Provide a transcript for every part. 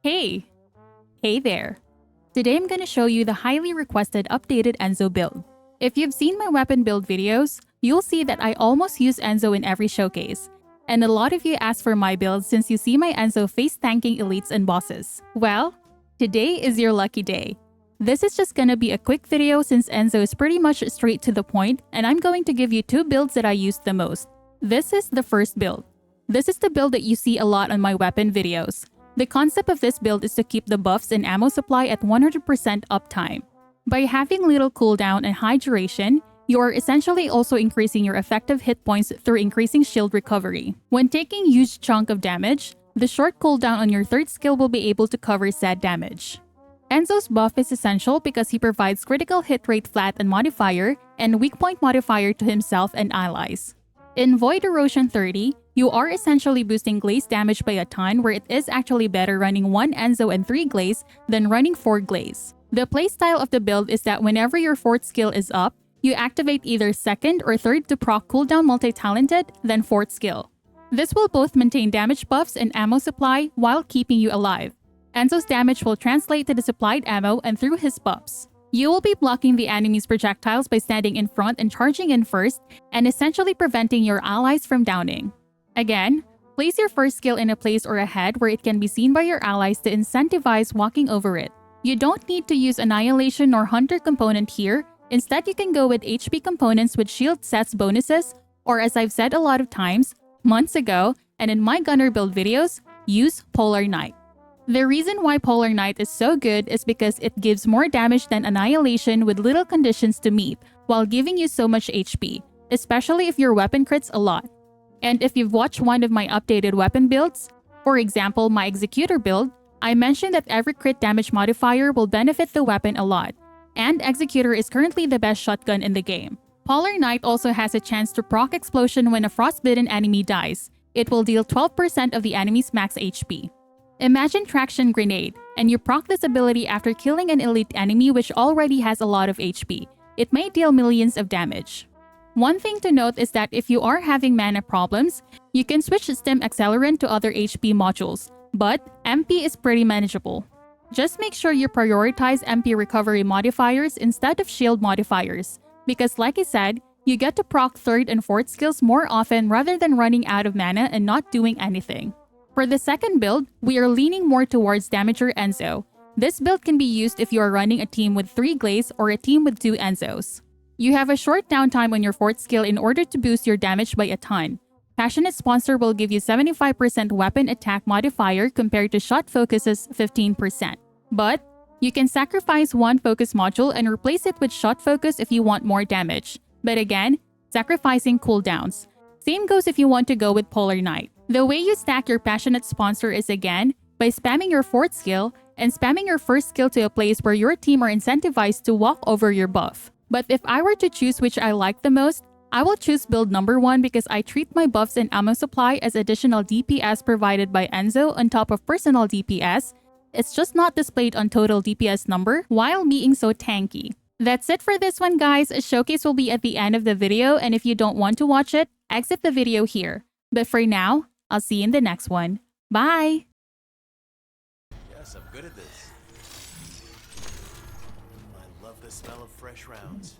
Hey! Hey there! Today I'm gonna show you the highly requested updated Enzo build. If you've seen my weapon build videos, you'll see that I almost use Enzo in every showcase. And a lot of you asked for my build since you see my Enzo face tanking elites and bosses. Well, today is your lucky day. This is just gonna be a quick video since Enzo is pretty much straight to the point, and I'm going to give you two builds that I used the most. This is the first build. This is the build that you see a lot on my weapon videos. The concept of this build is to keep the buffs and ammo supply at 100% uptime. By having little cooldown and high duration, you are essentially also increasing your effective hit points through increasing shield recovery. When taking huge chunk of damage, the short cooldown on your third skill will be able to cover said damage. Enzo's buff is essential because he provides critical hit rate flat and modifier and weak point modifier to himself and allies. In Void Erosion 30, you are essentially boosting glaze damage by a ton, where it is actually better running 1 Enzo and 3 glaze than running 4 glaze. The playstyle of the build is that whenever your 4th skill is up, you activate either 2nd or 3rd to proc cooldown multi-talented, then 4th skill. This will both maintain damage buffs and ammo supply while keeping you alive. Enzo's damage will translate to the supplied ammo and through his buffs. You will be blocking the enemy's projectiles by standing in front and charging in first, and essentially preventing your allies from downing. Again, place your first skill in a place or ahead where it can be seen by your allies to incentivize walking over it. You don't need to use Annihilation nor Hunter component here. Instead, you can go with HP components with shield sets bonuses, or as I've said a lot of times, months ago, and in my gunner build videos, use Polar Knight. The reason why Polar Knight is so good is because it gives more damage than Annihilation with little conditions to meet, while giving you so much HP, especially if your weapon crits a lot. And if you've watched one of my updated weapon builds, for example my Executor build, I mentioned that every crit damage modifier will benefit the weapon a lot, and Executor is currently the best shotgun in the game. Polar Knight also has a chance to proc Explosion when a frostbitten enemy dies. It will deal 12% of the enemy's max HP. Imagine Traction Grenade, and you proc this ability after killing an elite enemy which already has a lot of HP. It may deal millions of damage. One thing to note is that if you are having mana problems, you can switch Stim Accelerant to other HP modules, but MP is pretty manageable. Just make sure you prioritize MP recovery modifiers instead of shield modifiers, because like I said, you get to proc 3rd and 4th skills more often rather than running out of mana and not doing anything. For the second build, we are leaning more towards Damager Enzo. This build can be used if you are running a team with 3 glaze or a team with 2 Enzos. You have a short downtime on your 4th skill in order to boost your damage by a ton. Passionate Sponsor will give you 75% weapon attack modifier compared to Shot Focus's 15%. But you can sacrifice one focus module and replace it with Shot Focus if you want more damage. But again, sacrificing cooldowns. Same goes if you want to go with Polar Knight. The way you stack your Passionate Sponsor is again by spamming your 4th skill and spamming your 1st skill to a place where your team are incentivized to walk over your buff. But if I were to choose which I like the most, I will choose build number 1 because I treat my buffs and ammo supply as additional DPS provided by Enzo on top of personal DPS. It's just not displayed on total DPS number while being so tanky. That's it for this one, guys. A showcase will be at the end of the video, and if you don't want to watch it, exit the video here. But for now, I'll see you in the next one. Bye! Yes, I'm good at this. I love the smell of fresh rounds.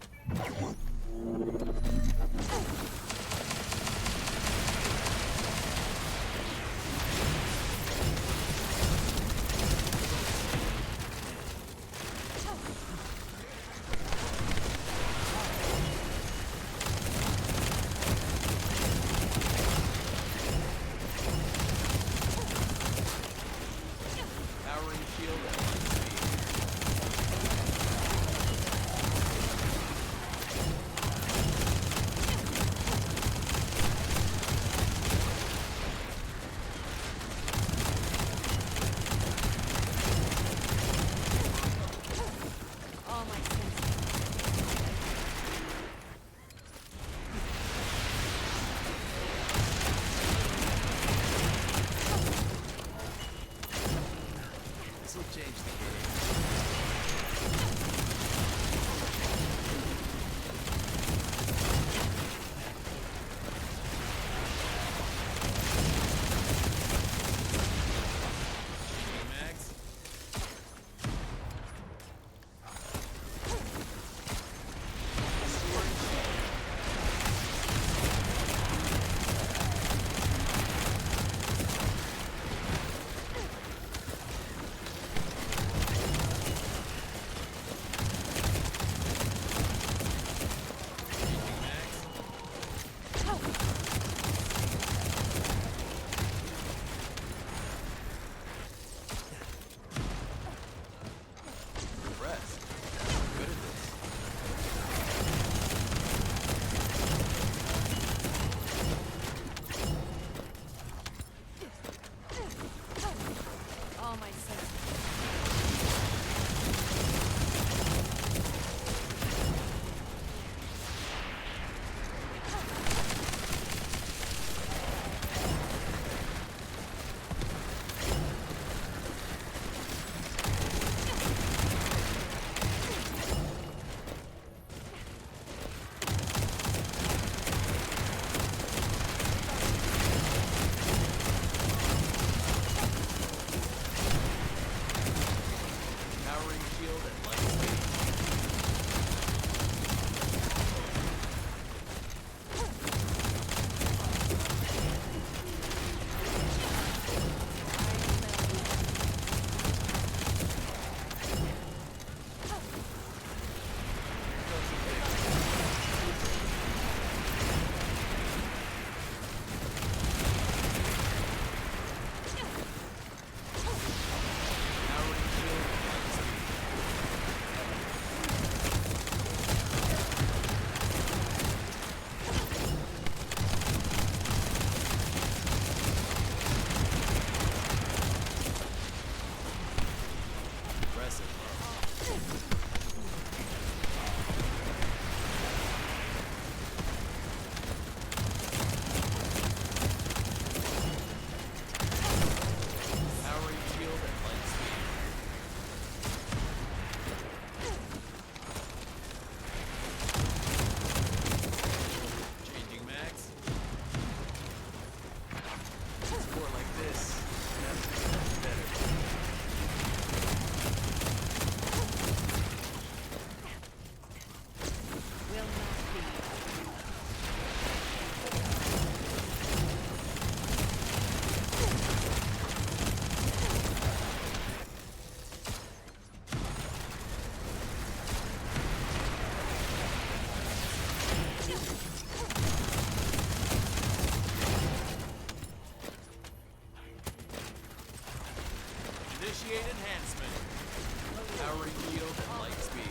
Powering shield at full speed. Initiate enhancement. Powering shield at light speed.